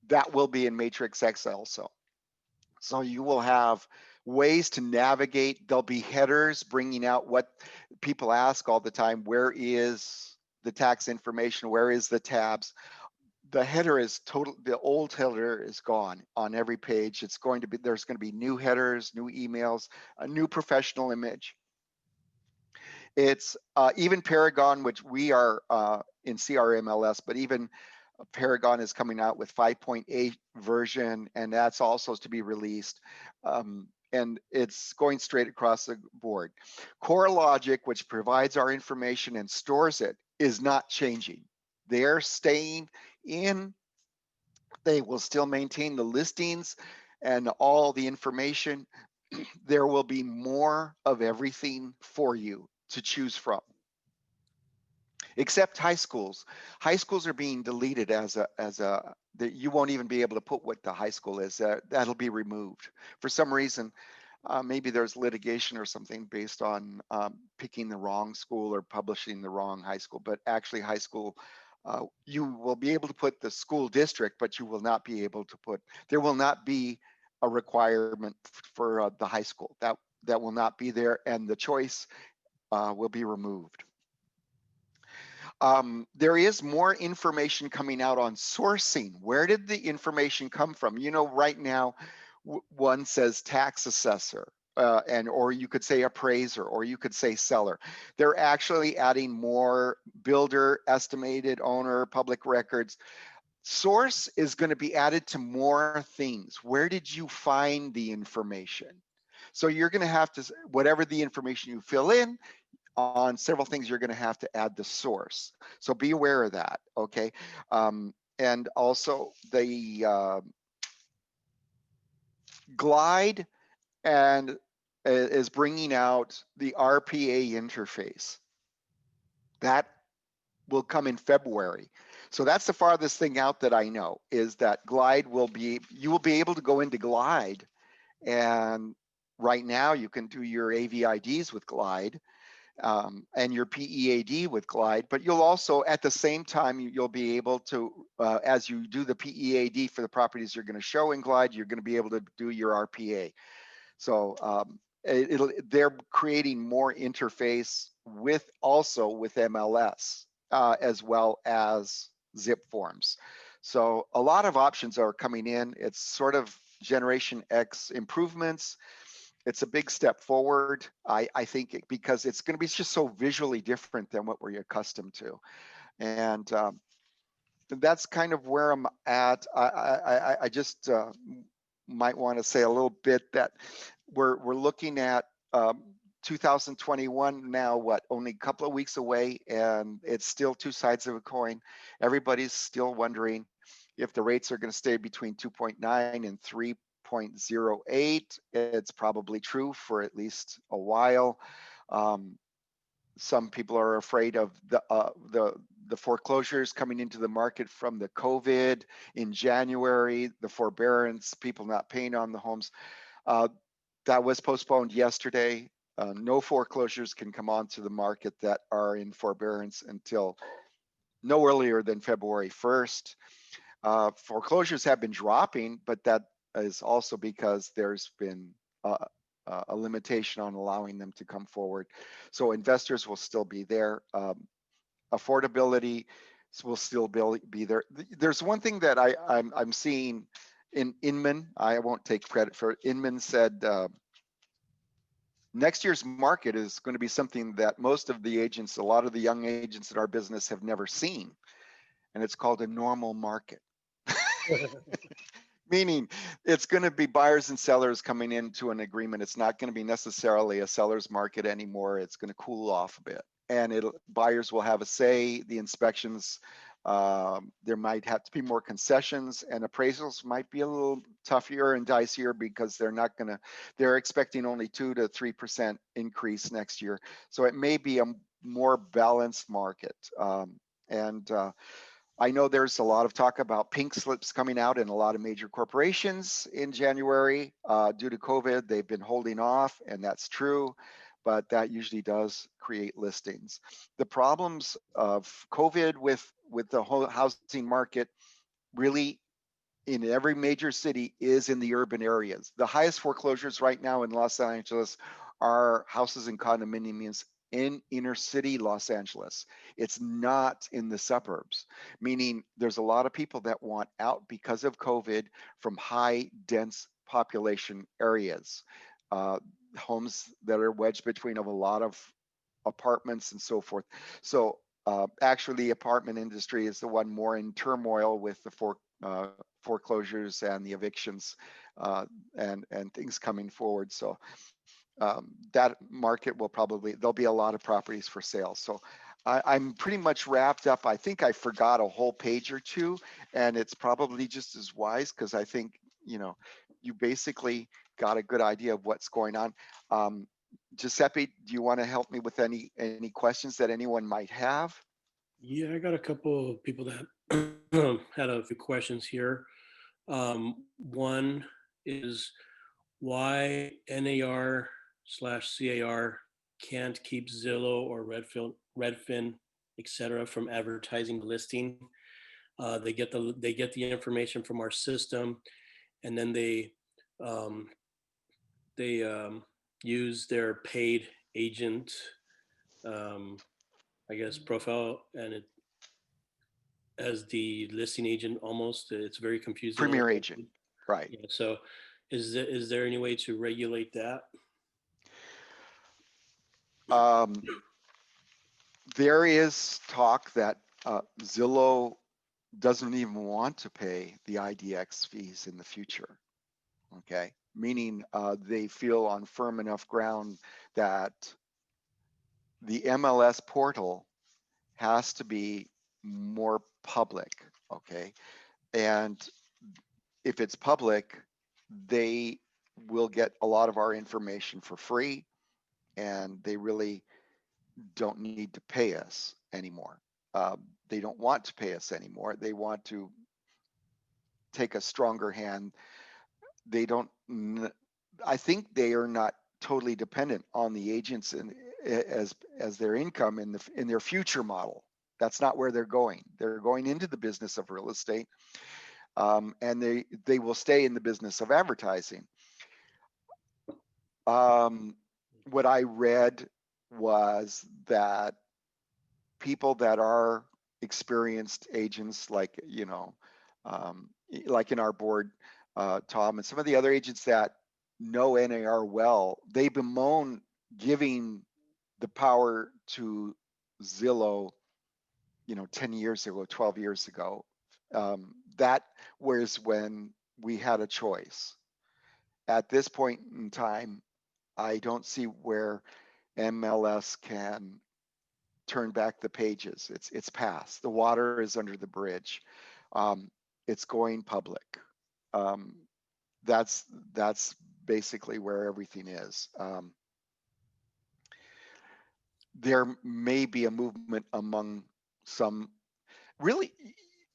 [SPEAKER 17] That will be in Matrix X also. So you will have ways to navigate. There'll be headers bringing out what people ask all the time. Where is the tax information? Where is the tabs? The header is total. The old header is gone on every page. It's going to be, there's going to be new headers, new emails, a new professional image. It's even Paragon, which we are in CRMLS, but even Paragon is coming out with 5.8 version, and that's also to be released. And it's going straight across the board. CoreLogic, which provides our information and stores it, is not changing. They're staying in. They will still maintain the listings and all the information. There will be more of everything for you to choose from, except high schools. High schools are being deleted that you won't even be able to put what the high school is. That'll be removed for some reason. Maybe there's litigation or something based on picking the wrong school or publishing the wrong high school. But actually, high school, you will be able to put the school district, but you will not be able to put. There will not be a requirement for the high school. That will not be there, and the choice will be removed. There is more information coming out on sourcing. Where did the information come from? You know, right now, one says tax assessor, or you could say appraiser, or you could say seller. They're actually adding more builder, estimated owner, public records. Source is going to be added to more things. Where did you find the information? So you're going to have to, whatever the information you fill in, on several things, you're going to have to add the source. So be aware of that, okay? And also the Glide and is bringing out the RPA interface. That will come in February. So that's the farthest thing out that I know, is that Glide will be, you will be able to go into Glide, and right now you can do your AVIDs with Glide, and your PEAD with Glide, but you'll also, at the same time, you'll be able to, as you do the PEAD for the properties you're going to show in Glide, you're going to be able to do your RPA. So they're creating more interface with MLS, as well as zip forms. So a lot of options are coming in. It's sort of Generation X improvements. It's a big step forward, I think, because it's going to be just so visually different than what we're accustomed to. And that's kind of where I'm at. I just might want to say a little bit that we're looking at 2021 now, only a couple of weeks away, and it's still two sides of a coin. Everybody's still wondering if the rates are going to stay between 2.9 and 3.08. It's probably true for at least a while. Some people are afraid of the foreclosures coming into the market from the COVID in January, the forbearance, people not paying on the homes. That was postponed yesterday. No foreclosures can come onto the market that are in forbearance until no earlier than February 1st. Foreclosures have been dropping, but that is also because there's been a limitation on allowing them to come forward. So investors will still be there. Affordability will still be there. There's one thing that I'm seeing in Inman. I won't take credit for it. Inman said next year's market is going to be something that most of the agents, a lot of the young agents in our business have never seen. And it's called a normal market. Meaning it's going to be buyers and sellers coming into an agreement. It's not going to be necessarily a seller's market anymore. It's going to cool off a bit, and buyers will have a say. The inspections, there might have to be more concessions, and appraisals might be a little tougher and dicier because they're expecting only 2 to 3% increase next year. So it may be a more balanced market. I know there's a lot of talk about pink slips coming out in a lot of major corporations in January due to COVID. They've been holding off, and that's true, but that usually does create listings. The problems of COVID with the whole housing market really in every major city is in the urban areas. The highest foreclosures right now in Los Angeles are houses and condominiums in inner city Los Angeles. It's not in the suburbs, meaning there's a lot of people that want out because of COVID from high dense population areas. Homes that are wedged between of a lot of apartments and so forth. So actually, the apartment industry is the one more in turmoil with the foreclosures and the evictions and things coming forward. So that market will probably, there'll be a lot of properties for sale. So I'm pretty much wrapped up. I think I forgot a whole page or two, and it's probably just as wise because I think, you know, you basically got a good idea of what's going on. Giuseppe, do you want to help me with any questions that anyone might have?
[SPEAKER 1] Yeah, I got a couple of people that had a few questions here. One is why NAR/CAR can't keep Zillow or Redfin, etc., from advertising the listing. They get the information from our system, and then they use their paid agent, I guess, profile, and it as the listing agent almost. It's very confusing.
[SPEAKER 17] Premier agent, right?
[SPEAKER 1] Yeah, so is there any way to regulate that?
[SPEAKER 17] There is talk that Zillow doesn't even want to pay the IDX fees in the future. Okay, meaning they feel on firm enough ground that the MLS portal has to be more public. Okay, and if it's public, they will get a lot of our information for free, and they really don't need to pay us anymore. They don't want to pay us anymore. They want to take a stronger hand. They don't, I think they are not totally dependent on the agents as their income in their future model. That's not where they're going. They're going into the business of real estate, and they will stay in the business of advertising. What I read was that people that are experienced agents, like, you know, like in our board, Tom, and some of the other agents that know NAR well, they bemoan giving the power to Zillow, you know, 10 years ago, 12 years ago. That was when we had a choice. At this point in time, I don't see where MLS can turn back the pages. It's past. The water is under the bridge. It's going public. That's basically where everything is. There may be a movement among some. Really,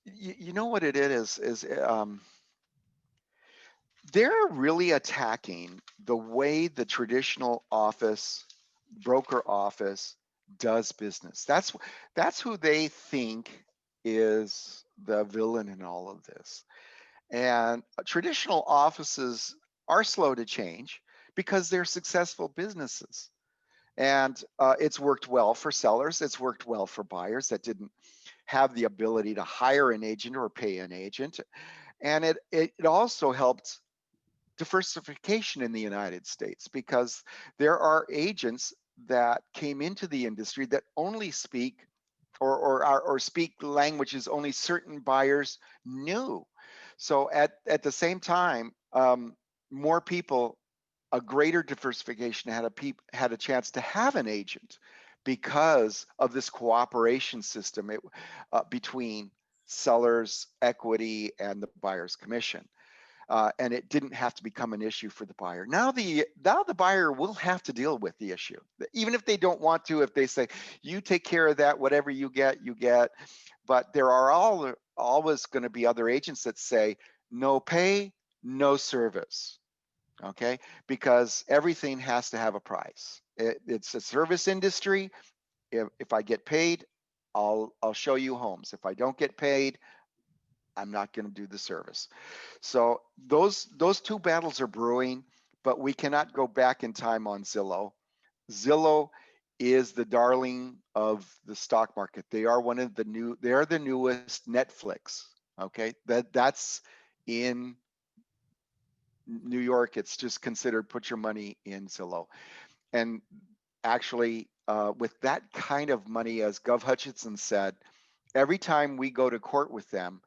[SPEAKER 17] you know what it is they're really attacking the way the traditional broker office does business. That's who they think is the villain in all of this. And traditional offices are slow to change because they're successful businesses. And it's worked well for sellers. It's worked well for buyers that didn't have the ability to hire an agent or pay an agent. And it also helped diversification in the United States, because there are agents that came into the industry that only speak or speak languages only certain buyers knew. So at the same time, more people, a greater diversification had a chance to have an agent because of this cooperation system between sellers' equity and the buyer's commission. And it didn't have to become an issue for the buyer. Now the buyer will have to deal with the issue, even if they don't want to. If they say, "You take care of that, whatever you get, you get," but there are always going to be other agents that say, "No pay, no service." Okay, because everything has to have a price. It's a service industry. If I get paid, I'll show you homes. If I don't get paid, I'm not going to do the service. So those two battles are brewing, but we cannot go back in time on Zillow. Zillow is the darling of the stock market. They are they are the newest Netflix. Okay, that's in New York. It's just considered put your money in Zillow. And actually, with that kind of money, as Gov Hutchinson said, every time we go to court with them,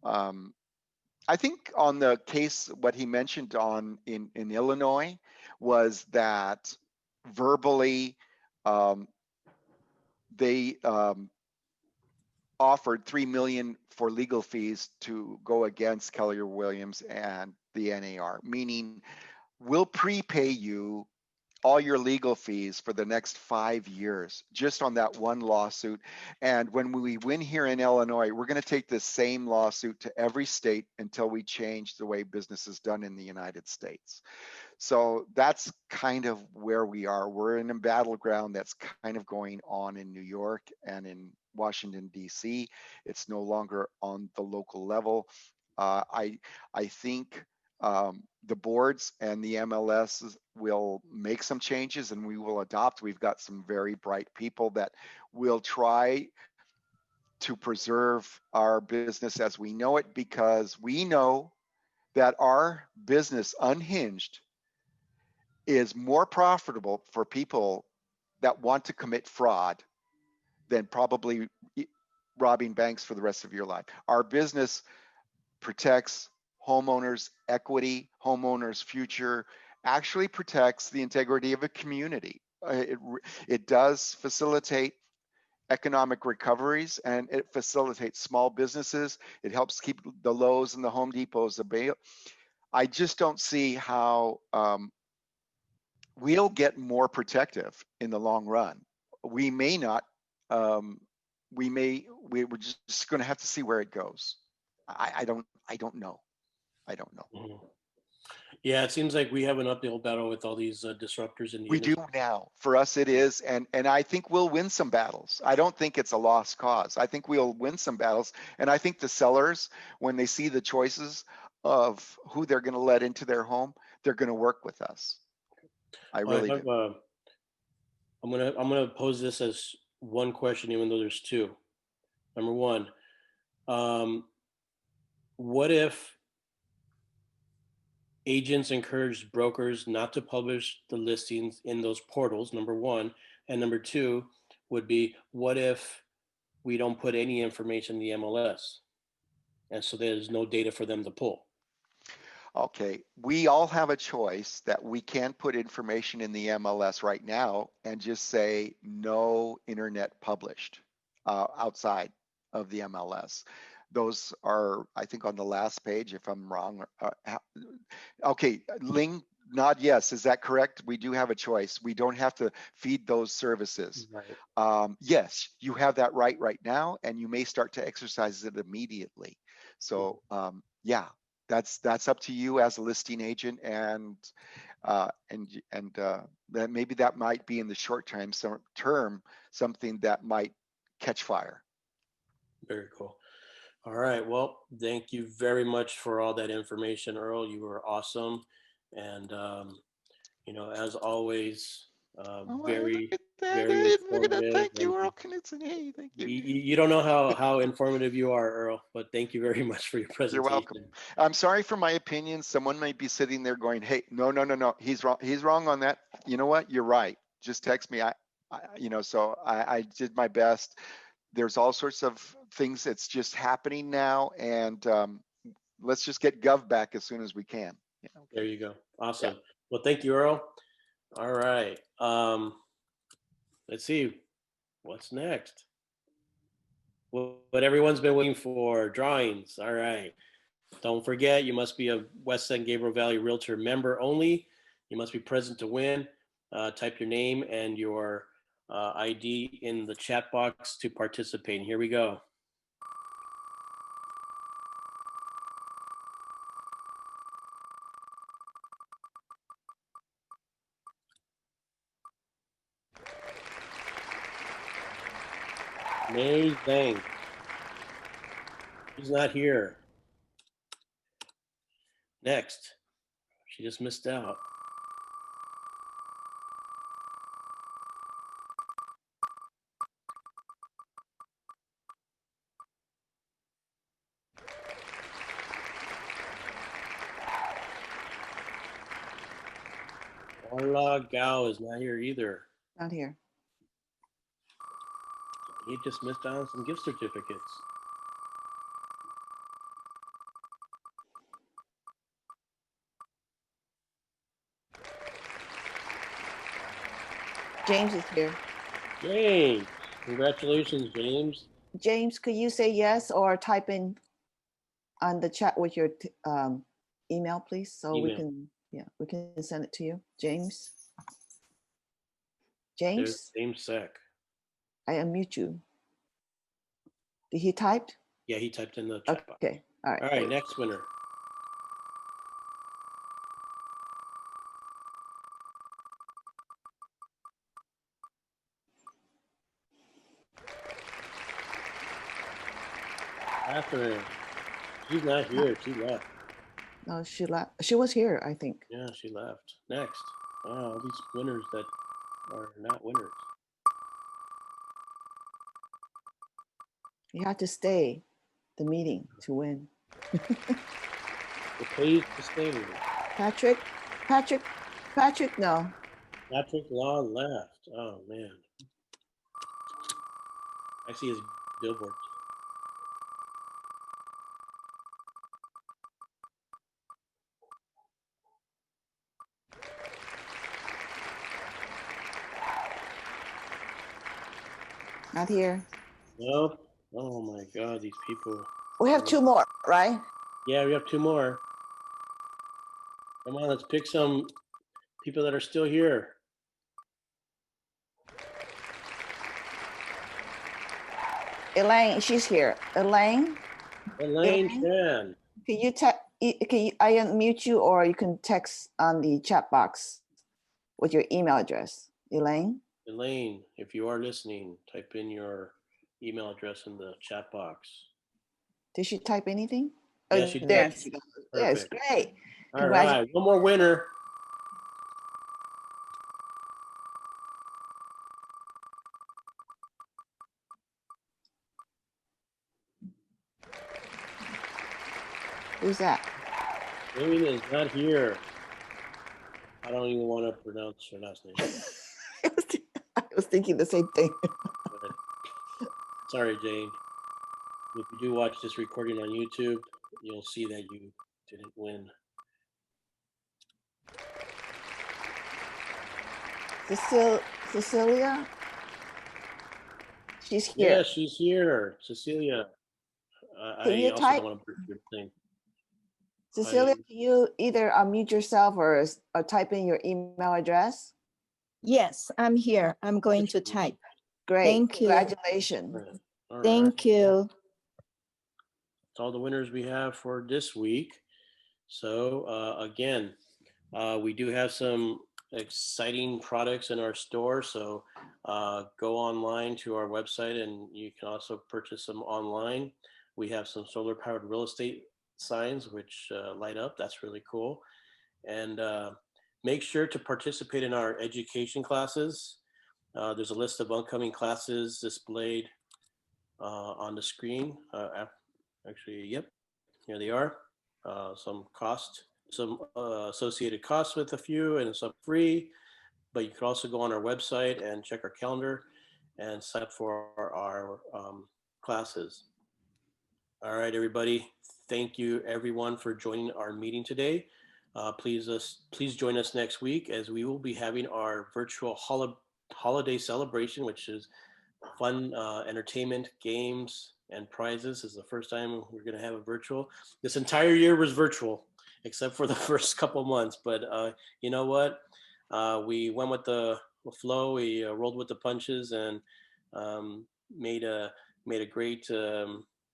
[SPEAKER 17] I think on the case, what he mentioned in Illinois was that verbally they offered $3 million for legal fees to go against Keller Williams and the NAR, meaning we'll prepay you all your legal fees for the next 5 years just on that one lawsuit. And when we win here in Illinois, we're going to take this same lawsuit to every state until we change the way business is done in the United States. So that's kind of where we are. We're in a battleground that's kind of going on in New York and in Washington, D.C. It's no longer on the local level. I think the boards and the MLS will make some changes and we will adopt. We've got some very bright people that will try to preserve our business as we know it, because we know that our business unhinged is more profitable for people that want to commit fraud than probably robbing banks for the rest of your life. Our business protects homeowners' equity, homeowners' future, actually protects the integrity of a community. It does facilitate economic recoveries and it facilitates small businesses. It helps keep the Lowe's and the Home Depots available. I just don't see how we'll get more protective in the long run. We may not. We're just going to have to see where it goes. I don't know.
[SPEAKER 1] Mhm. Yeah, it seems like we have an uphill battle with all these disruptors in the
[SPEAKER 17] We do
[SPEAKER 1] industry.
[SPEAKER 17] now. For us, it is, and I think we'll win some battles. I don't think it's a lost cause. I think we'll win some battles, and I think the sellers, when they see the choices of who they're going to let into their home, they're going to work with us. I
[SPEAKER 1] Well,
[SPEAKER 17] really do.
[SPEAKER 1] I'm gonna pose this as one question, even though there's two. Number one, what if agents encouraged brokers not to publish the listings in those portals? Number one, and number two would be, what if we don't put any information in the MLS, and so there's no data for them to pull?
[SPEAKER 17] Okay, we all have a choice that we can put information in the MLS right now and just say no internet published outside of the MLS. Those are, I think, on the last page, if I'm wrong. Okay, Ling, nod yes. Is that correct? We do have a choice. We don't have to feed those services.
[SPEAKER 1] Right.
[SPEAKER 17] Yes, you have that right now, and you may start to exercise it immediately. So yeah, that's up to you as a listing agent, and that maybe that might be in the short term something that might catch fire.
[SPEAKER 1] Very cool. All right. Well, thank you very much for all that information, Earl. You were awesome, and as always,
[SPEAKER 17] Oh,
[SPEAKER 1] very,
[SPEAKER 17] look at that!
[SPEAKER 1] very
[SPEAKER 17] Hey, look at that!
[SPEAKER 1] informative.
[SPEAKER 17] Thank you, Earl Knudson. Hey, thank you.
[SPEAKER 1] You don't know how informative you are, Earl, but thank you very much for your
[SPEAKER 17] You're welcome.
[SPEAKER 1] presentation.
[SPEAKER 17] I'm sorry for my opinions. Someone might be sitting there going, "Hey, no, he's wrong. He's wrong on that." You know what? You're right. Just text me. So I did my best. There's all sorts of things that's just happening now, and let's just get Gov back as soon as we can.
[SPEAKER 1] There you go. Awesome. Well, thank you, Earl. All right. Let's see what's next. What everyone's been waiting for, drawings. All right. Don't forget, you must be a West San Gabriel Valley Realtor member only. You must be present to win. Type your name and your ID in the chat box to participate. And here we go. May Zhang. She's not here. Next. She just missed out. Orla Gao is not here either.
[SPEAKER 5] Not here.
[SPEAKER 1] He just missed out on some gift certificates.
[SPEAKER 5] James is here.
[SPEAKER 1] James, congratulations, James.
[SPEAKER 5] James, could you say yes or type in on the chat with your email, please? So we
[SPEAKER 1] Email.
[SPEAKER 5] can, yeah, we can send it to you. James?
[SPEAKER 1] There's
[SPEAKER 5] James,
[SPEAKER 1] James Sack.
[SPEAKER 5] I unmute you. Did he type?
[SPEAKER 1] Yeah, he typed in the chat box.
[SPEAKER 5] Okay, all right.
[SPEAKER 1] All right, next winner. Catherine. She's not here. She left.
[SPEAKER 5] No, she left. She was here, I think.
[SPEAKER 1] Yeah, she left. Next. Wow, all these winners that are not winners.
[SPEAKER 5] You have to stay the meeting to win.
[SPEAKER 1] It pays to stay.
[SPEAKER 5] Patrick, no.
[SPEAKER 1] Patrick Law left. Oh man. I see his billboard.
[SPEAKER 5] Not here.
[SPEAKER 1] Nope. Oh my God, these people.
[SPEAKER 5] We have two more, right?
[SPEAKER 1] Yeah, we have two more. Come on, let's pick some people that are still here.
[SPEAKER 5] Elaine, she's here. Elaine?
[SPEAKER 1] Elaine Chan.
[SPEAKER 5] Can you I unmute you or you can text on the chat box with your email address. Elaine?
[SPEAKER 1] Elaine, if you are listening, type in your email address in the chat box.
[SPEAKER 5] Did she type anything?
[SPEAKER 1] Yeah,
[SPEAKER 5] Oh,
[SPEAKER 1] she
[SPEAKER 5] there
[SPEAKER 1] did.
[SPEAKER 5] she goes. Yes,
[SPEAKER 1] Perfect.
[SPEAKER 5] great.
[SPEAKER 1] All right, one more winner.
[SPEAKER 5] Who's that?
[SPEAKER 1] Amy is not here. I don't even want to pronounce her last name.
[SPEAKER 5] I was thinking the same thing.
[SPEAKER 1] Sorry, Jane. If you do watch this recording on YouTube, you'll see that you didn't win.
[SPEAKER 5] Cecilia? She's here.
[SPEAKER 1] Yeah, she's here. Cecilia.
[SPEAKER 5] Can
[SPEAKER 1] I
[SPEAKER 5] you
[SPEAKER 1] also
[SPEAKER 5] type?
[SPEAKER 1] don't want to break your thing.
[SPEAKER 5] Cecilia, can you either unmute yourself or type in your email address?
[SPEAKER 18] Yes, I'm here. I'm going to type.
[SPEAKER 5] Great.
[SPEAKER 18] Thank you.
[SPEAKER 5] Congratulations.
[SPEAKER 1] All
[SPEAKER 18] Thank
[SPEAKER 1] right.
[SPEAKER 18] you.
[SPEAKER 1] That's all the winners we have for this week. So again, we do have some exciting products in our store. So go online to our website and you can also purchase them online. We have some solar powered real estate signs which light up. That's really cool. And make sure to participate in our education classes. There's a list of upcoming classes displayed on the screen. Actually, yep, here they are. Some associated costs with a few and some free, but you can also go on our website and check our calendar and sign up for our classes. All right, everybody. Thank you everyone for joining our meeting today. Please join us next week as we will be having our virtual holiday celebration, which is fun entertainment, games, and prizes. This is the first time we're going to have a virtual. This entire year was virtual, except for the first couple months. But you know what? We went with the flow. We rolled with the punches and made a great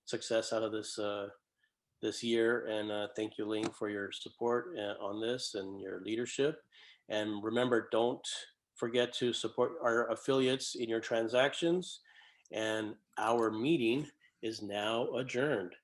[SPEAKER 1] success out of this year. And thank you, Ling, for your support on this and your leadership. And remember, don't forget to support our affiliates in your transactions. And our meeting is now adjourned.